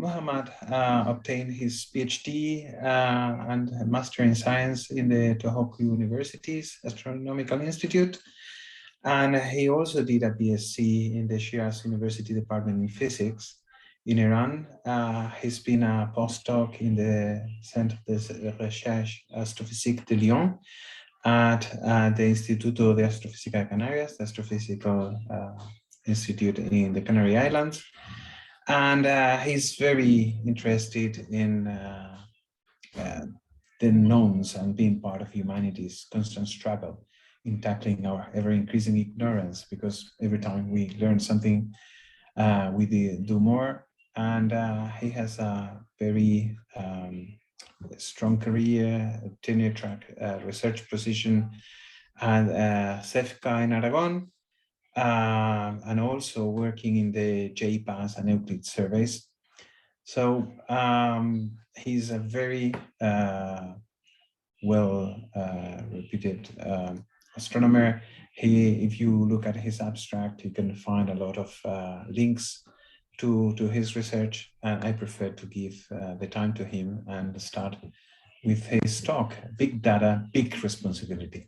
Muhammad obtained his PhD and Master in Science in the Tohoku University's Astronomical Institute. And he also did a BSc in the Shiraz University Department in Physics in Iran. He's been a postdoc in the Centre de Recherche Astrophysique de Lyon at the Instituto de Astrofísica de Canarias, the Astrophysical Institute in the Canary Islands. And he's very interested in the knowns and being part of humanity's constant struggle in tackling our ever-increasing ignorance, because every time we learn something, we do more. And he has a very strong career, tenure track research position at CEFCA in Aragon, and also working in the JPAS and Euclid surveys. So he's a very well-reputed astronomer. If you look at his abstract, you can find a lot of links to his research, and I prefer to give the time to him and start with his talk, Big Data, Big Responsibility.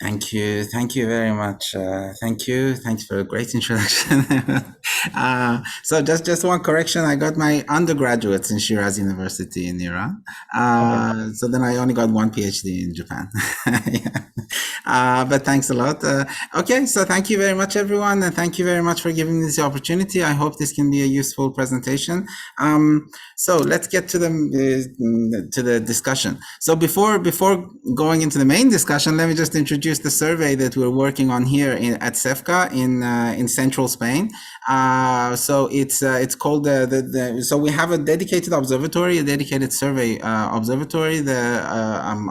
Thank you very much. Thanks for a great introduction. So just one correction, I got my undergraduates in Shiraz University in Iran. Okay. So then I only got one PhD in Japan. Yeah. But thanks a lot. Okay, so thank you very much, everyone, and thank you very much for giving me this opportunity. I hope this can be a useful presentation. So let's get to the discussion. So before going into the main discussion, let me just introduce the survey that we're working on here at CEFCA in central Spain. So it's called so we have a dedicated observatory, a dedicated survey observatory, the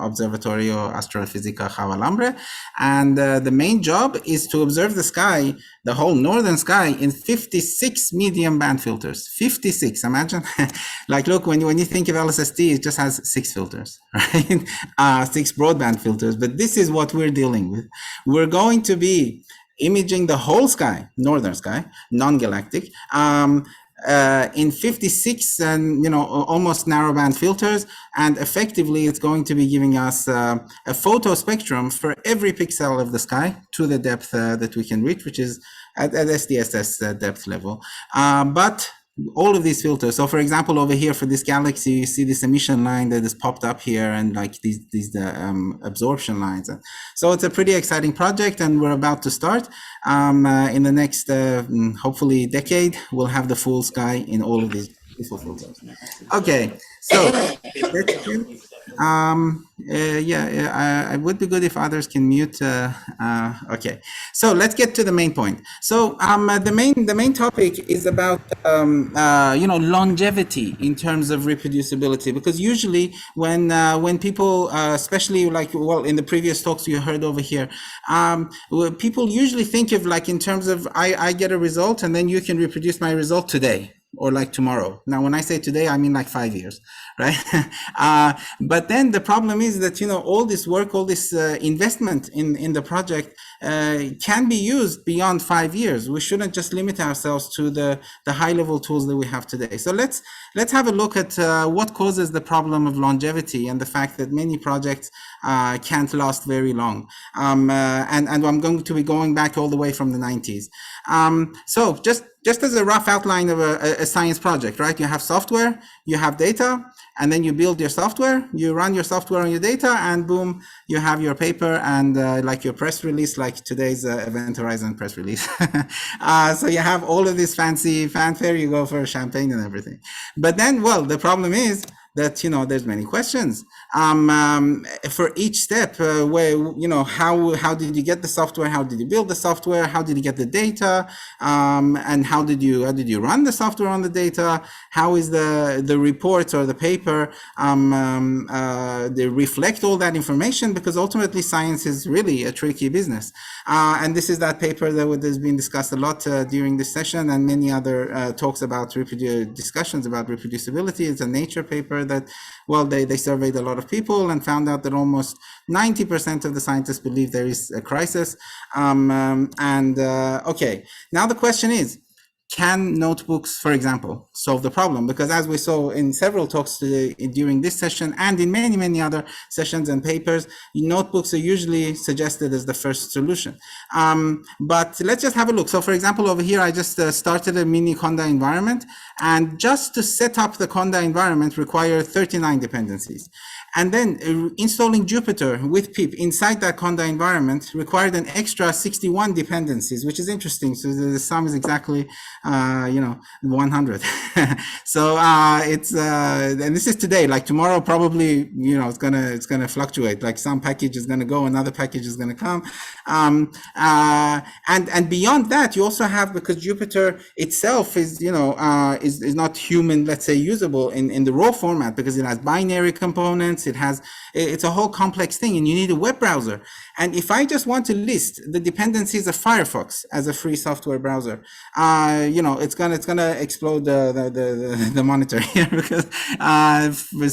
Observatorio Astrofísica Javalambre, and the main job is to observe the sky, the whole northern sky, in 56 medium band filters. 56, imagine. Like, look, when you think of LSST, it just has 6 filters, right? 6 broadband filters, but this is what we're dealing with. We're going to be imaging the whole sky, northern sky, non-galactic, in 56 and almost narrowband filters, and effectively it's going to be giving us a photo spectrum for every pixel of the sky to the depth that we can reach, which is at SDSS depth level. But all of these filters, so for example over here for this galaxy, you see this emission line that is popped up here, and like these absorption lines. So it's a pretty exciting project, and we're about to start. In the next hopefully decade, we'll have the full sky in all of these beautiful filters. Okay, so it would be good if others can mute. Okay, so let's get to the main point. So the main topic is about longevity in terms of reproducibility, because usually when people, especially in the previous talks you heard over here, people usually think of in terms of I get a result and then you can reproduce my result today or tomorrow. Now, when I say today, I mean 5 years, right? But then the problem is that, all this work, all this investment in the project can be used beyond 5 years. We shouldn't just limit ourselves to the high level tools that we have today. So let's have a look at what causes the problem of longevity and the fact that many projects can't last very long. And I'm going to be going back all the way from the 90s. So just as a rough outline of a science project, right? You have software, you have data, and then you build your software, you run your software on your data, and boom, you have your paper and your press release, like today's Event Horizon press release. So you have all of this fancy fanfare, you go for champagne and everything. But then, well, the problem is that, there's many questions for each step, where, how did you get the software? How did you build the software? How did you get the data? And how did you run the software on the data? How is the report or the paper, they reflect all that information? Because ultimately science is really a tricky business. And this is that paper that has been discussed a lot during this session, and many other talks about discussions about reproducibility. It's a Nature paper that, well, they surveyed a lot of people and found out that almost 90% of the scientists believe there is a crisis. Okay, now the question is, can notebooks, for example, solve the problem? Because as we saw in several talks today, during this session and in many, many other sessions and papers, notebooks are usually suggested as the first solution. But let's just have a look. So for example, over here, I just started a mini Conda environment, and just to set up the Conda environment required 39 dependencies. And then installing Jupyter with pip inside that Conda environment required an extra 61 dependencies, which is interesting. So the sum is exactly, 100. So it's and this is today. Like tomorrow, probably it's gonna fluctuate. Like some package is gonna go, another package is gonna come, and beyond that, you also have, because Jupyter itself is is not human, let's say, usable in the raw format, because it has binary components. It's a whole complex thing, and you need a web browser. And if I just want to list the dependencies of Firefox as a free software browser, it's gonna explode the monitor here, because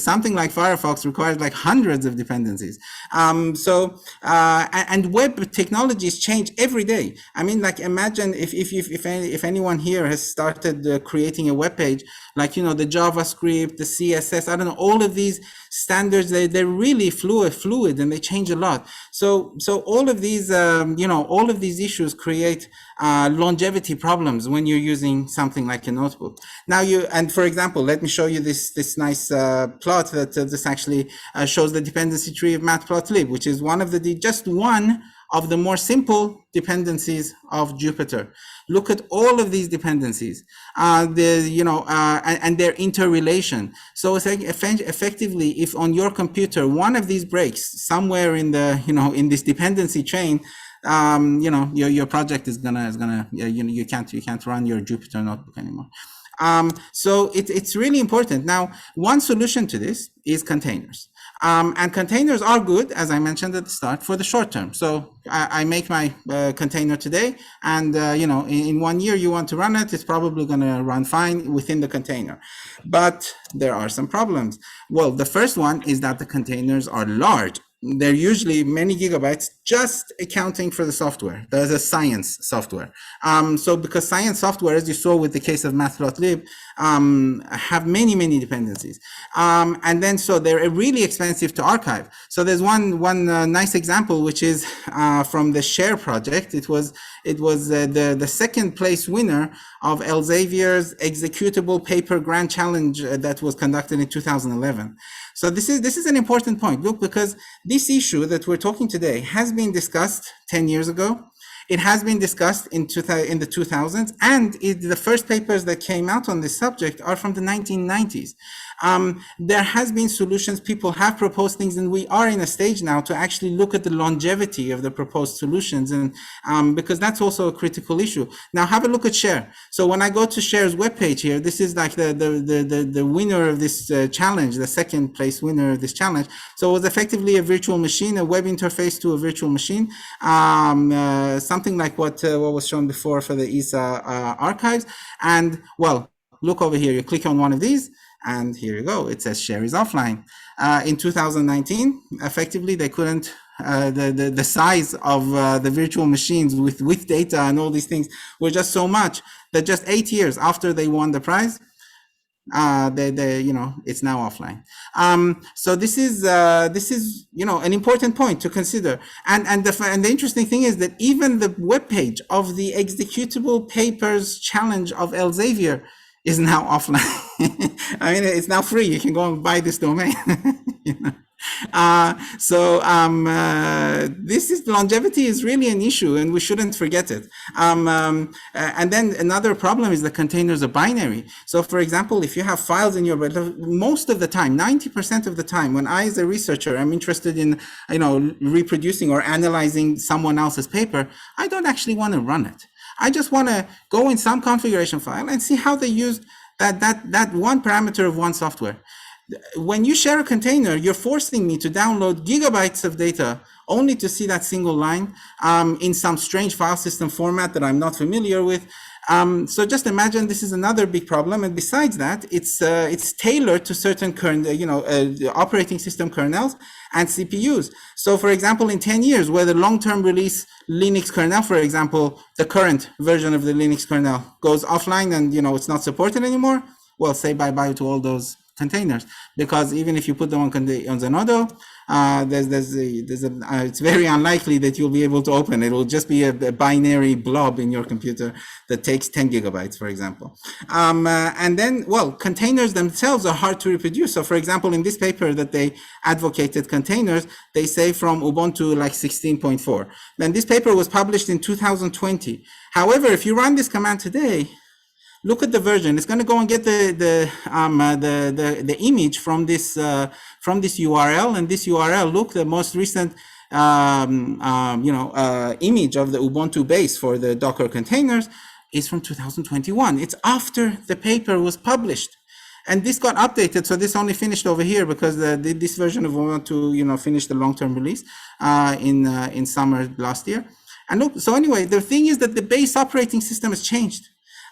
something like Firefox requires like hundreds of dependencies. And web technologies change every day. I mean, like, imagine if anyone here has started creating a web page, like the JavaScript, the CSS, I don't know, all of these standards, they're really fluid, and they change a lot. So all of these all of these issues create longevity problems when you're using something like a notebook. Now and for example, let me show you this nice plot that this actually shows the dependency tree of Matplotlib, which is one of just one of the more simple dependencies of Jupyter. Look at all of these dependencies, and their interrelation. So effectively, if on your computer one of these breaks somewhere in the in this dependency chain, your project is gonna you can't run your Jupyter notebook anymore. So it's really important. Now, one solution to this is containers. And containers are good, as I mentioned at the start, for the short term. So I make my container today, and in 1 year you want to run it, it's probably going to run fine within the container. But there are some problems. Well, the first one is that the containers are large. They're usually many gigabytes, just accounting for the software. There's a science software. So because science software, as you saw with the case of Matplotlib, have many dependencies. And then so they're really expensive to archive. So there's one nice example, which is from the Share project. It was the second place winner of Elsevier's executable paper grand challenge that was conducted in 2011. So this is an important point. Look, because this issue that we're talking today has been discussed 10 years ago. It has been discussed in the 2000s, and the first papers that came out on this subject are from the 1990s. There has been solutions, people have proposed things, and we are in a stage now to actually look at the longevity of the proposed solutions, and because that's also a critical issue. Now have a look at Share. So when I go to Share's webpage here, this is like the winner of this challenge, the second place winner of this challenge. So it was effectively a virtual machine, a web interface to a virtual machine, something like what was shown before for the ESA archives. And well, look over here, you click on one of these, and here you go, it says Share is offline. In 2019, effectively, they couldn't, the size of the virtual machines with data and all these things were just so much that just 8 years after they won the prize, it's now offline. So this is an important point to consider. And the interesting thing is that even the webpage of the executable papers challenge of Elsevier is now offline. I mean, it's now free. You can go and buy this domain. This is longevity is really an issue, and we shouldn't forget it. And then another problem is the containers are binary. So for example, if you have files in your, most of the time, 90% of the time, when I as a researcher am interested in reproducing or analyzing someone else's paper, I don't actually want to run it. I just want to go in some configuration file and see how they use that one parameter of one software. When you share a container, you're forcing me to download gigabytes of data only to see that single line in some strange file system format that I'm not familiar with. So just imagine this is another big problem, and besides that, it's tailored to certain operating system kernels and CPUs. So, for example, in 10 years, where the long-term release Linux kernel, for example, the current version of the Linux kernel goes offline and it's not supported anymore, well, say bye-bye to all those containers, because even if you put them on Zenodo, it's very unlikely that you'll be able to open it. It will just be a binary blob in your computer that takes 10 gigabytes, for example. And then, well, containers themselves are hard to reproduce. So, for example, in this paper that they advocated containers, they say from Ubuntu like 16.4. Then this paper was published in 2020. However, if you run this command today, look at the version. It's going to go and get the image from this URL, and this URL. Look, the most recent image of the Ubuntu base for the Docker containers is from 2021. It's after the paper was published, and this got updated. So this only finished over here because this version of Ubuntu finished the long-term release in summer last year. And look, so anyway, the thing is that the base operating system has changed.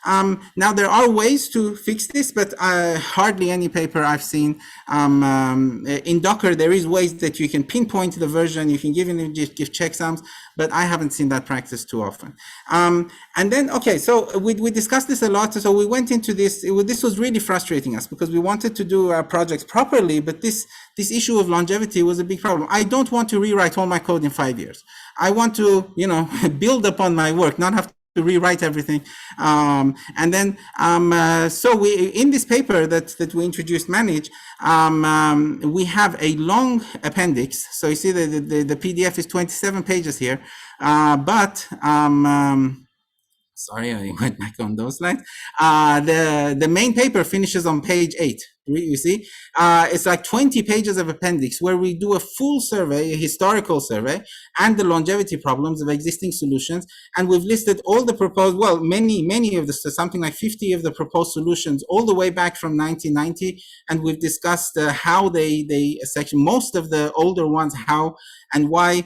Now there are ways to fix this, but hardly any paper I've seen. In Docker, there is ways that you can pinpoint the version, you can give checksums, but I haven't seen that practice too often. And then, okay, so we discussed this a lot. So we went into this. This was really frustrating us because we wanted to do our projects properly, but this issue of longevity was a big problem. I don't want to rewrite all my code in 5 years. I want to, build upon my work, not have to rewrite everything. And then, so we, in this paper that we introduced Maneage, we have a long appendix. So you see the PDF is 27 pages here, sorry, I went back on those slides. The main paper finishes on page 8. You see, it's like 20 pages of appendix where we do a full survey, a historical survey, and the longevity problems of existing solutions. And we've listed all the proposed, well, many of the, something like 50 of the proposed solutions all the way back from 1990. And we've discussed how most of the older ones, how and why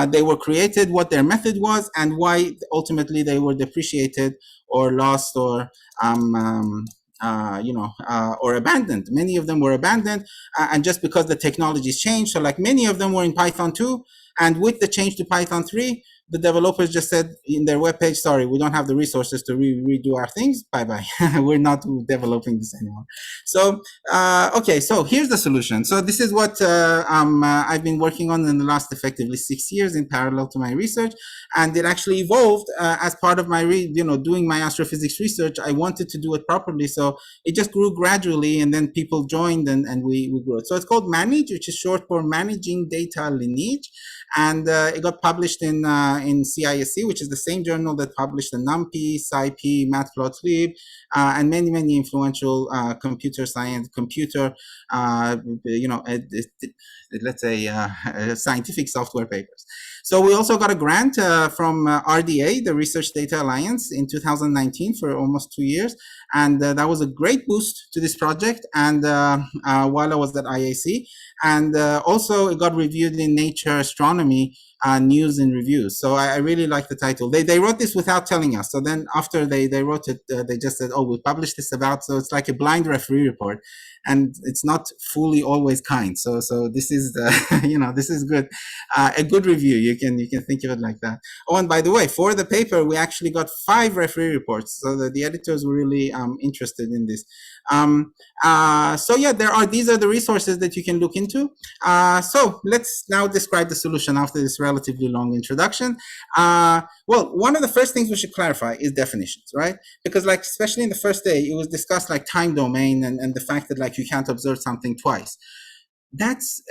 they were created, what their method was, and why ultimately they were depreciated or lost or or abandoned. Many of them were abandoned, and just because the technologies changed. So like many of them were in Python 2, and with the change to Python 3, the developers just said in their webpage, sorry, we don't have the resources to redo our things. Bye-bye. We're not developing this anymore. So, okay, so here's the solution. So this is what I've been working on in the last effectively 6 years in parallel to my research. And it actually evolved as part of my, doing my astrophysics research. I wanted to do it properly. So it just grew gradually, and then people joined and we grew it. So it's called Maneage, which is short for Managing Data Lineage. And it got published in CISC, which is the same journal that published the NumPy, SciPy, Matplotlib, and many influential computer science, let's say scientific software papers. So we also got a grant from RDA, the Research Data Alliance, in 2019 for almost 2 years. And that was a great boost to this project. And while I was at IAC, and also it got reviewed in Nature Astronomy News and Reviews. So I really like the title. They wrote this without telling us. So then after they wrote it, they just said, oh, we published this about. So it's like a blind referee report. And it's not fully always kind. So this is this is good, a good review. You can think of it like that. Oh, and by the way, for the paper, we actually got 5 referee reports, so that the editors were really interested in this. So yeah, these are the resources that you can look into. So let's now describe the solution after this relatively long introduction. Well, one of the first things we should clarify is definitions, right? Because like, especially in the first day, it was discussed like time domain and the fact that like you can't observe something twice. That's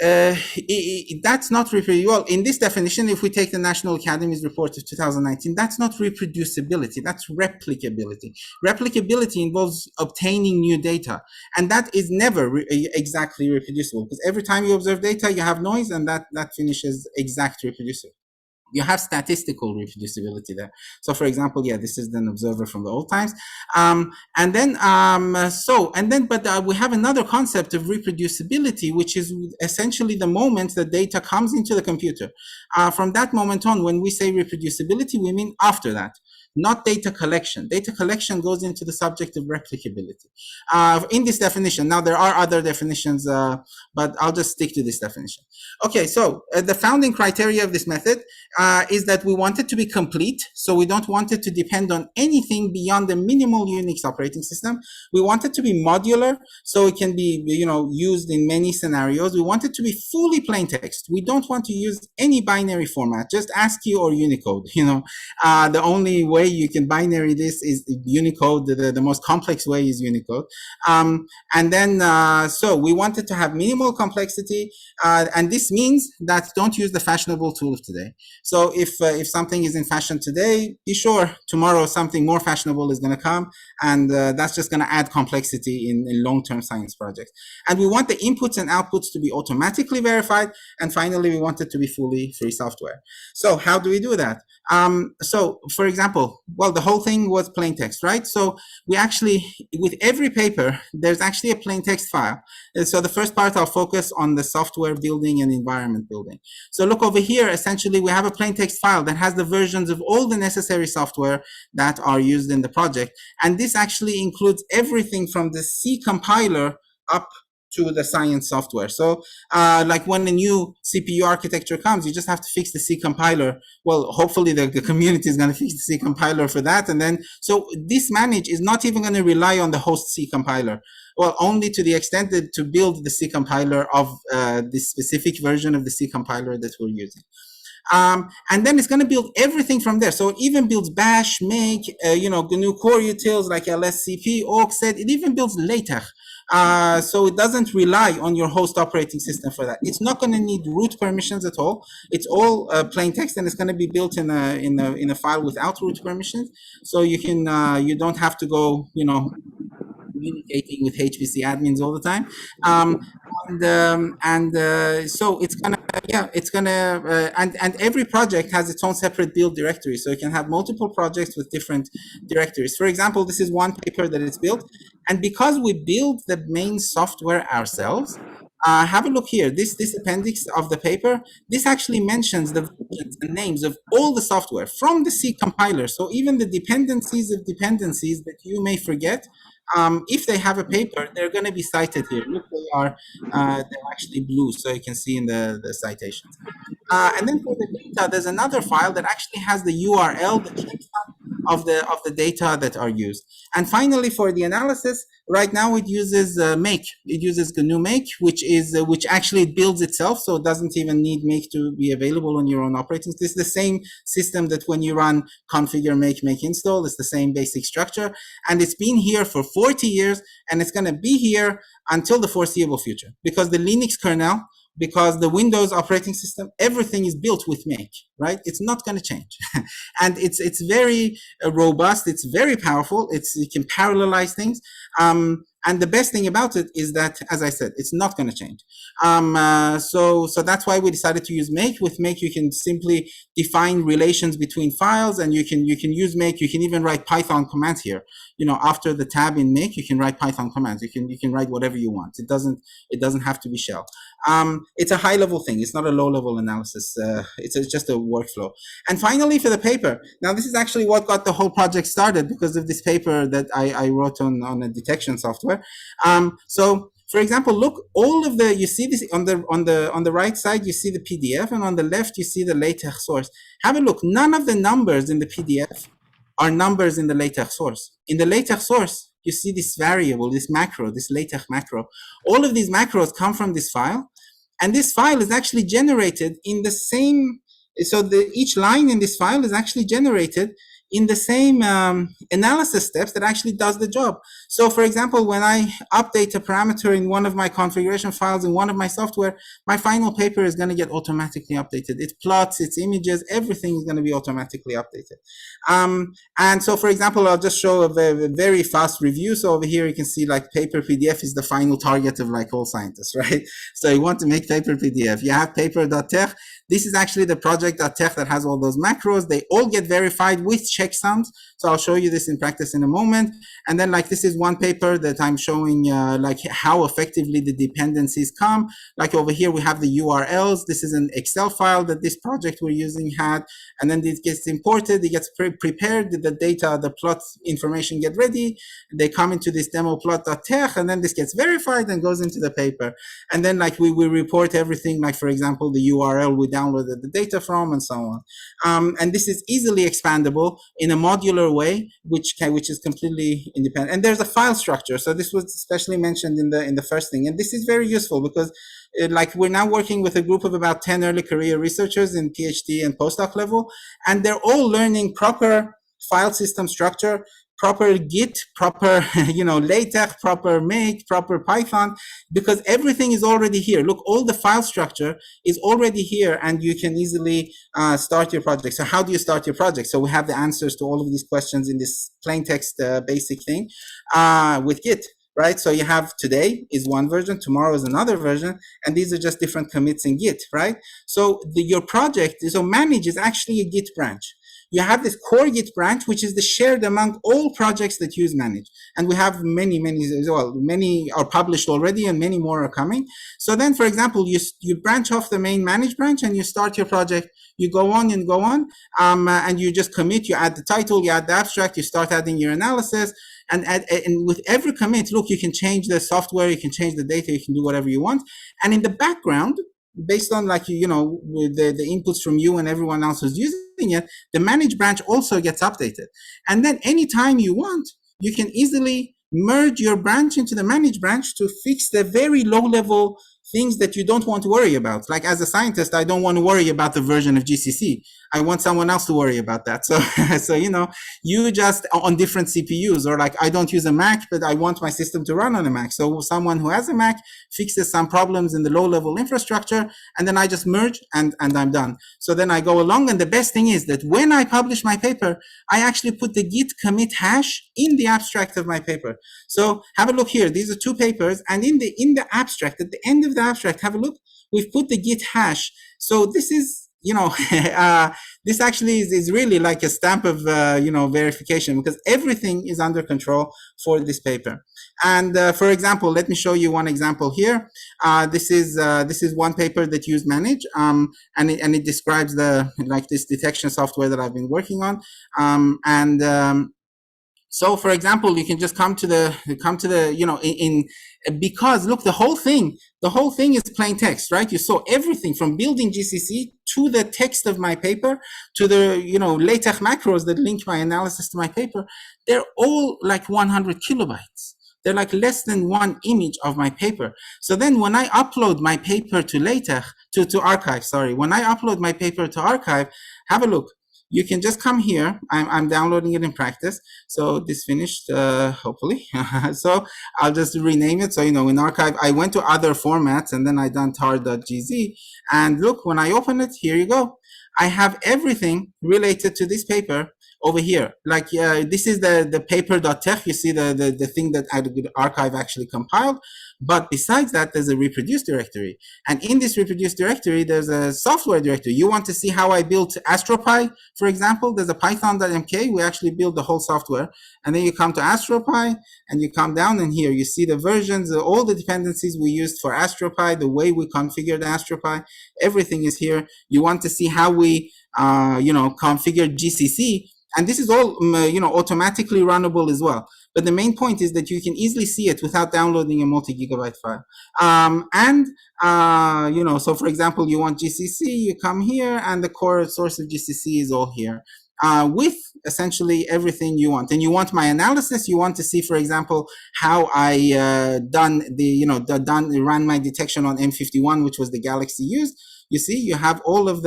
not well, in this definition, if we take the National Academy's report of 2019, that's not reproducibility, that's replicability. Replicability involves obtaining new data, and that is never exactly reproducible, because every time you observe data, you have noise, and that finishes exact reproducible. You have statistical reproducibility there. So for example, yeah, this is an observer from the old times. But we have another concept of reproducibility, which is essentially the moment the data comes into the computer. From that moment on, when we say reproducibility, we mean after that. not data collection. Data collection goes into the subject of replicability. In this definition, now there are other definitions, but I'll just stick to this definition. Okay, so the founding criteria of this method is that we want it to be complete. So we don't want it to depend on anything beyond the minimal Unix operating system. We want it to be modular, so it can be, used in many scenarios. We want it to be fully plain text. We don't want to use any binary format, just ASCII or Unicode. The only way you can binary this is Unicode. The most complex way is Unicode. And then, so we want it to have minimal complexity, and this means that don't use the fashionable tool of today. So if something is in fashion today, be sure tomorrow something more fashionable is going to come, and that's just going to add complexity in long-term science projects. And we want the inputs and outputs to be automatically verified, and finally we want it to be fully free software. So how do we do that? So for example, well, the whole thing was plain text, right? So we actually, with every paper, there's actually a plain text file. So the first part, I'll focus on the software building and environment building. So look over here, essentially we have a plain text file that has the versions of all the necessary software that are used in the project. And this actually includes everything from the C compiler up to the science software. So like when a new CPU architecture comes, you just have to fix the C compiler. Well, hopefully the community is going to fix the C compiler for that. And then, so this Maneage is not even going to rely on the host C compiler. Well, only to the extent that to build the C compiler of this specific version of the C compiler that we're using. And then it's going to build everything from there. So it even builds bash, make, GNU core utils like lscp, awkset. It even builds LaTeX. So it doesn't rely on your host operating system for that. It's not going to need root permissions at all. It's all plain text, and it's going to be built in a file without root permissions. So you can you don't have to go communicating with HPC admins all the time. So it's gonna, and every project has its own separate build directory. So you can have multiple projects with different directories. For example, this is one paper that it's built. And because we build the main software ourselves, have a look here. This appendix of the paper, this actually mentions the versions and names of all the software from the C compiler. So even the dependencies of dependencies that you may forget, if they have a paper, they're going to be cited here. Look, they're actually blue, so you can see in the citations. And then for the data, there's another file that actually has the URL, the checksum of the data that are used. And finally, for the analysis, right now it uses make. It uses GNU make, which actually builds itself, so it doesn't even need make to be available on your own operating system. This is the same system that when you run configure make install, it's the same basic structure, and it's been here for 40 years, and it's going to be here until the foreseeable future, because the Linux kernel, because the Windows operating system, everything is built with make, right? It's not going to change. And it's very robust. It's very powerful. You can parallelize things. And the best thing about it is that, as I said, it's not going to change. So that's why we decided to use make. With make, you can simply define relations between files, and you can use make. You can even write Python commands here. After the tab in make, you can write Python commands. You can write whatever you want. It doesn't have to be shell. It's a high-level thing. It's not a low-level analysis. It's just a workflow. And finally, for the paper, now this is actually what got the whole project started, because of this paper that I wrote on a detection software. So, for example, look, you see this on the right side, you see the PDF, and on the left you see the LaTeX source. Have a look. None of the numbers in the PDF are numbers in the LaTeX source. In the LaTeX source, you see this variable, this macro, this LaTeX macro. All of these macros come from this file, and this file is actually generated in the same. So each line in this file is actually generated in the same analysis steps that actually does the job. So for example, when I update a parameter in one of my configuration files in one of my software, my final paper is going to get automatically updated. It plots, its images, everything is going to be automatically updated. And so for example, I'll just show a very fast review. So over here, you can see like paper PDF is the final target of like all scientists, right? So you want to make paper PDF. You have paper.tech. This is actually the project.tech that has all those macros. They all get verified with check checksums. So I'll show you this in practice in a moment. And then like this is one paper that I'm showing like how effectively the dependencies come. Like over here we have the URLs. This is an Excel file that this project we're using had, and then it gets imported, it gets prepared, the data, the plot information get ready, they come into this demo plot.tech, and then this gets verified and goes into the paper. And then like we report everything, like for example the URL we downloaded the data from, and so on. And this is easily expandable in a modular way, which is completely independent. And there's a file structure. So this was especially mentioned in the first thing, and this is very useful because like we're now working with a group of about 10 early career researchers in PhD and postdoc level, and they're all learning proper file system structure, proper Git, proper LaTeX, proper Make, proper Python, because everything is already here. Look, all the file structure is already here, and you can easily start your project. So how do you start your project? So we have the answers to all of these questions in this plain text basic thing with Git. Right, so you have today is one version, tomorrow is another version, and these are just different commits in Git, right? So your project, so Maneage is actually a Git branch. You have this core Git branch, which is the shared among all projects that use Maneage. And we have many as well. Many are published already and many more are coming. So then, for example, you branch off the main Maneage branch and you start your project. You go on and go on, and you just commit, you add the title, you add the abstract, you start adding your analysis. And with every commit, look, you can change the software, you can change the data, you can do whatever you want. And in the background, based on like, the inputs from you and everyone else who's using it, the Maneage branch also gets updated. And then anytime you want, you can easily merge your branch into the Maneage branch to fix the very low level things that you don't want to worry about. Like as a scientist, I don't want to worry about the version of GCC. I want someone else to worry about that. So, you just on different CPUs, or like I don't use a Mac, but I want my system to run on a Mac. So someone who has a Mac fixes some problems in the low level infrastructure, and then I just merge and I'm done. So then I go along. And the best thing is that when I publish my paper, I actually put the Git commit hash in the abstract of my paper. So have a look here. These are two papers, and in the abstract, at the end of the abstract, have a look. We've put the Git hash. So this is, this actually is really like a stamp of, verification, because everything is under control for this paper. And for example, let me show you one example here. This is one paper that used Maneage, and it describes this detection software that I've been working on. So, for example, you can just come to the, because look, the whole thing is plain text, right? You saw everything from building GCC to the text of my paper to the, LaTeX macros that link my analysis to my paper. They're all like 100 kilobytes. They're like less than one image of my paper. So then when I upload my paper to LaTeX, to archive, when I upload my paper to archive, have a look. You can just come here. I'm downloading it in practice. So this finished, hopefully. So I'll just rename it. So, in archive, I went to other formats and then I done tar.gz. And look, when I open it, here you go. I have everything related to this paper over here. Like this is the paper.tech. You see the thing that the archive actually compiled. But besides that, there's a reproduce directory. And in this reproduce directory, there's a software directory. You want to see how I built AstroPy, for example, there's a python.mk. We actually build the whole software. And then you come to AstroPy and you come down, and here you see the versions, all the dependencies we used for AstroPy, the way we configured AstroPy, everything is here. You want to see how we, configured GCC. And this is all, automatically runnable as well. But the main point is that you can easily see it without downloading a multi-gigabyte file. So for example, you want GCC, you come here, and the core source of GCC is all here. With essentially everything you want. And you want my analysis, you want to see, for example, how I ran my detection on M51, which was the galaxy used. You see, you have all of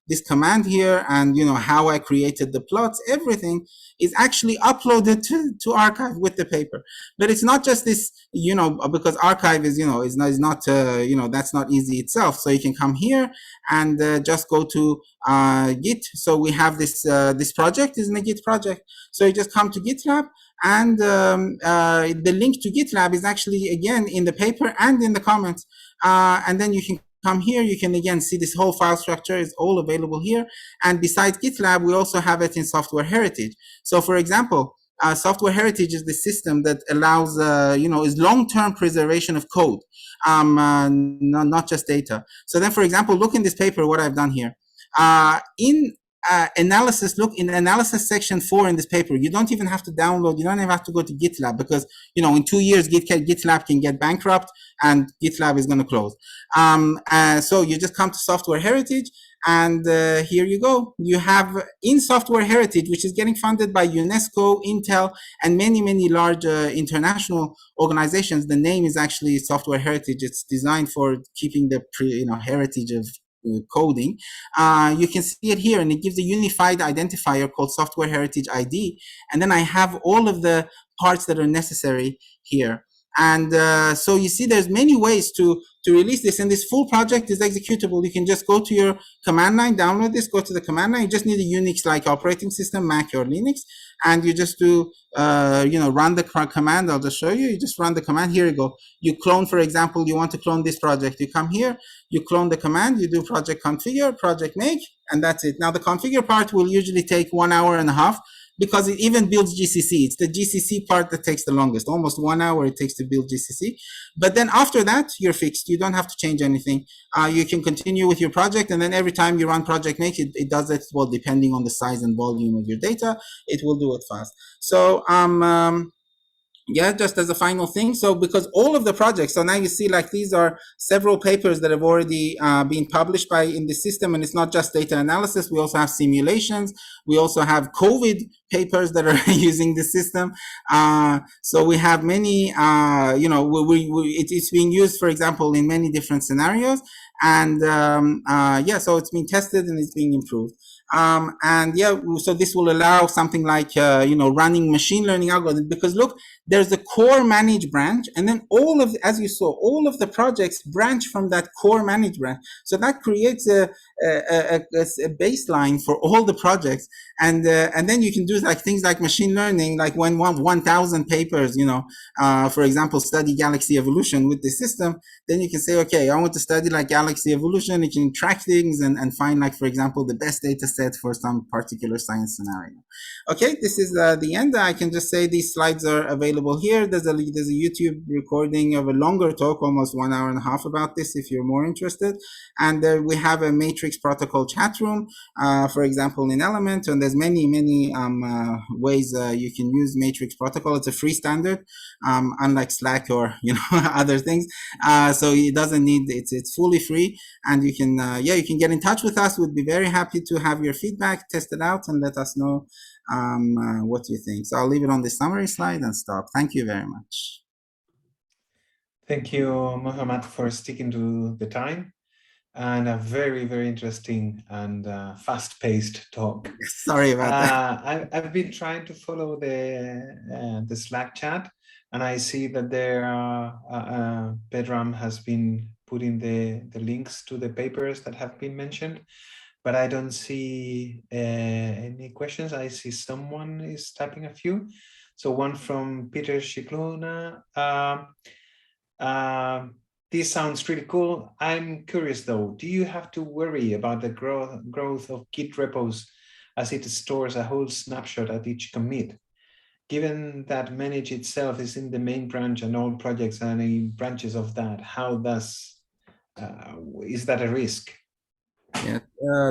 this command here, and how I created the plots. Everything is actually uploaded to archive with the paper. But it's not just this, because archive is not that's not easy itself. So you can come here and just go to Git. So we have this project is in a Git project. So you just come to GitLab, and the link to GitLab is actually again in the paper and in the comments, and then you can come here, you can again see this whole file structure is all available here. And besides GitLab, we also have it in Software Heritage. So for example, Software Heritage is the system that allows, is long-term preservation of code, not just data. So then, for example, look in this paper, what I've done here. In analysis, look in the analysis section 4 in this paper, you don't even have to download, you don't even have to go to GitLab, because in 2 years GitLab can get bankrupt and GitLab is going to close. So you just come to Software Heritage, and here you go. You have in Software Heritage, which is getting funded by UNESCO, Intel, and many large international organizations. The name is actually Software Heritage. It's designed for keeping the heritage of coding. You can see it here, and it gives a unified identifier called Software Heritage ID. And then I have all of the parts that are necessary here. And so you see there's many ways to release this, and this full project is executable. You can just go to your command line, download this, go to the command line. You just need a Unix-like operating system, Mac or Linux, and you just do, run the command. I'll just show you. You just run the command. Here you go. You clone, for example, you want to clone this project. You come here, you clone the command, you do project configure, project make, and that's it. Now the configure part will usually take 1.5 hours, because it even builds GCC. It's the GCC part that takes the longest, almost 1 hour it takes to build GCC. But then after that, you're fixed. You don't have to change anything. You can continue with your project, and then every time you run project make, it does it, well, depending on the size and volume of your data, it will do it fast. So yeah, just as a final thing. So because all of the projects, so now you see like these are several papers that have already been published in the system, and it's not just data analysis. We also have simulations. We also have COVID papers that are using the system. So we have many, it's being used, for example, in many different scenarios. And so it's been tested and it's being improved. So this will allow something like, running machine learning algorithms, because look, there's a core manage branch, and then as you saw, all of the projects branch from that core manage branch. So that creates a baseline for all the projects. And then you can do like things like machine learning, like when 1,000 papers, for example, study galaxy evolution with the system, then you can say, okay, I want to study like galaxy evolution. You can track things and find, like, for example, the best data set for some particular science scenario. Okay, this is the end. I can just say these slides are available here. There's a YouTube recording of a longer talk, almost 1.5 hours about this, if you're more interested. And we have a Matrix protocol chat room, for example, in Element, and there's many ways you can use Matrix protocol. It's a free standard, unlike Slack or other things. So it doesn't need, it's fully free, and you can you can get in touch with us. We'd be very happy to have your feedback, test it out, and let us know what you think. So I'll leave it on the summary slide and stop. Thank you very much. Thank you, Mohammad, for sticking to the time, and a very, very interesting and fast-paced talk. Sorry about that. I've been trying to follow the Slack chat, and I see that there Pedram has been putting the links to the papers that have been mentioned, but I don't see any questions. I see someone is typing a few. So one from Peter Shikluna. This sounds pretty cool. I'm curious though, do you have to worry about the growth of Git repos as it stores a whole snapshot at each commit? Given that Maneage itself is in the main branch and all projects are in branches of that, is that a risk? Yeah.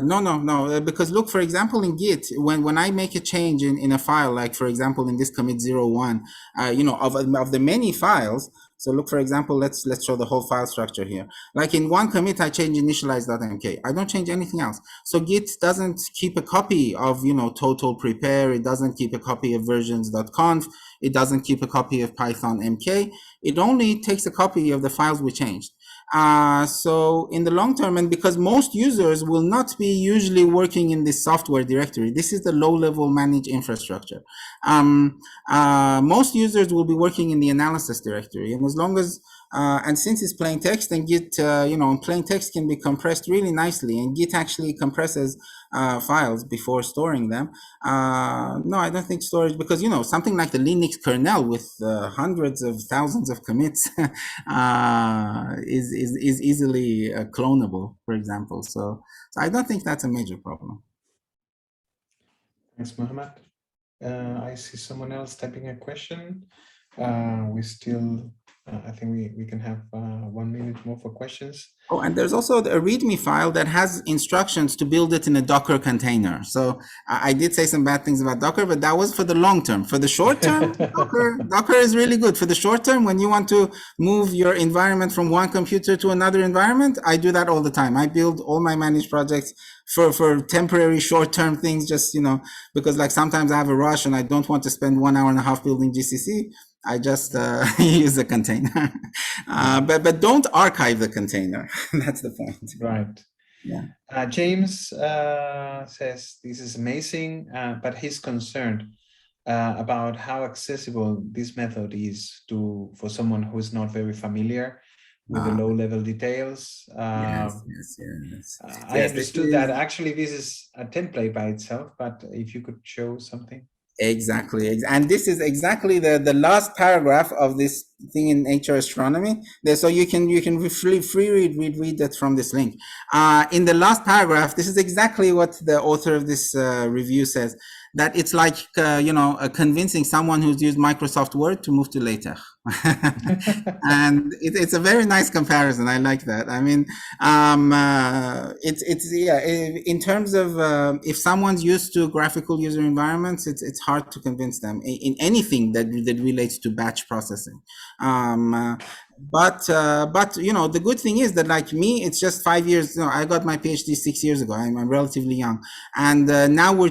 No. Because look, for example, in Git, when I make a change in a file, like for example in this commit 01, of the many files. So look, for example, let's show the whole file structure here. Like in one commit, I change initialize.mk. I don't change anything else. So Git doesn't keep a copy of total prepare. It doesn't keep a copy of versions.conf. It doesn't keep a copy of Python MK. It only takes a copy of the files we changed. So in the long term, and because most users will not be usually working in this software directory, this is the low-level managed infrastructure. Most users will be working in the analysis directory, and as long as and since it's plain text, and Git, plain text can be compressed really nicely, and Git actually compresses files before storing them. No, I don't think storage, because something like the Linux kernel with hundreds of thousands of commits is easily clonable, for example. So I don't think that's a major problem. Thanks, Mohammad. I see someone else typing a question. We still, I think we can have 1 minute more for questions. Oh, and there's also a README file that has instructions to build it in a Docker container. So I did say some bad things about Docker, but that was for the long term. For the short term, Docker is really good. For the short term, when you want to move your environment from one computer to another environment, I do that all the time. I build all my managed projects for temporary short-term things, just, because like sometimes I have a rush and I don't want to spend 1 hour and a half building GCC. I just use the container, but don't archive the container. That's the point. Right. Yeah. James says this is amazing, but he's concerned about how accessible this method is for someone who is not very familiar with the low-level details. Yes. I understood that actually this is a template by itself, but if you could show something. Exactly. And this is exactly the last paragraph of this thing in HR astronomy. So you can free read that from this link. In the last paragraph, this is exactly what the author of this review says, that it's like, convincing someone who's used Microsoft Word to move to LaTeX. And it's a very nice comparison. I like that. I mean, in terms of if someone's used to graphical user environments, it's hard to convince them in anything that relates to batch processing. But the good thing is that, like me, it's just 5 years. I got my PhD 6 years ago. I'm relatively young, and now we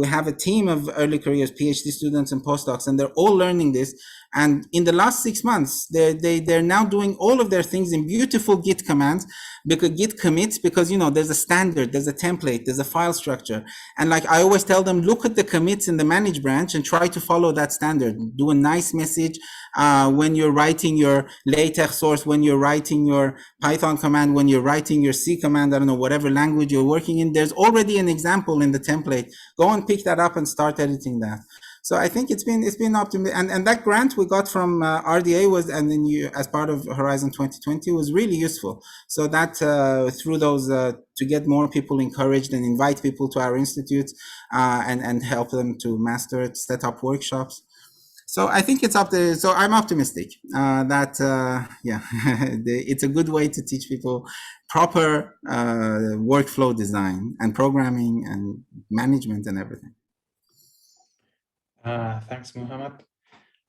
have a team of early careers PhD students and postdocs, and they're all learning this. And in the last 6 months, they're now doing all of their things in beautiful Git commands, because Git commits, because there's a standard, there's a template, there's a file structure, and like I always tell them, look at the commits in the manage branch and try to follow that standard. Do a nice message when you're writing your LaTeX source, when you're writing your Python command, when you're writing your C command, I don't know, whatever language you're working in. There's already an example in the template. Go and pick that up and start editing that. So I think it's been optimal, and that grant we got from RDA was, and then as part of Horizon 2020, was really useful. So that through those to get more people encouraged and invite people to our institute and help them to master it, set up workshops. So I think it's up there. So I'm optimistic that it's a good way to teach people proper workflow design and programming and management and everything. Thanks, Mohammad.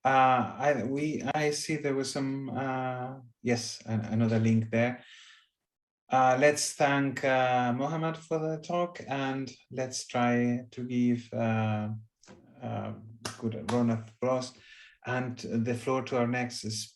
I see there was some, yes, another link there. Let's thank Mohammad for the talk, and let's try to give a good round of applause and the floor to our next speaker.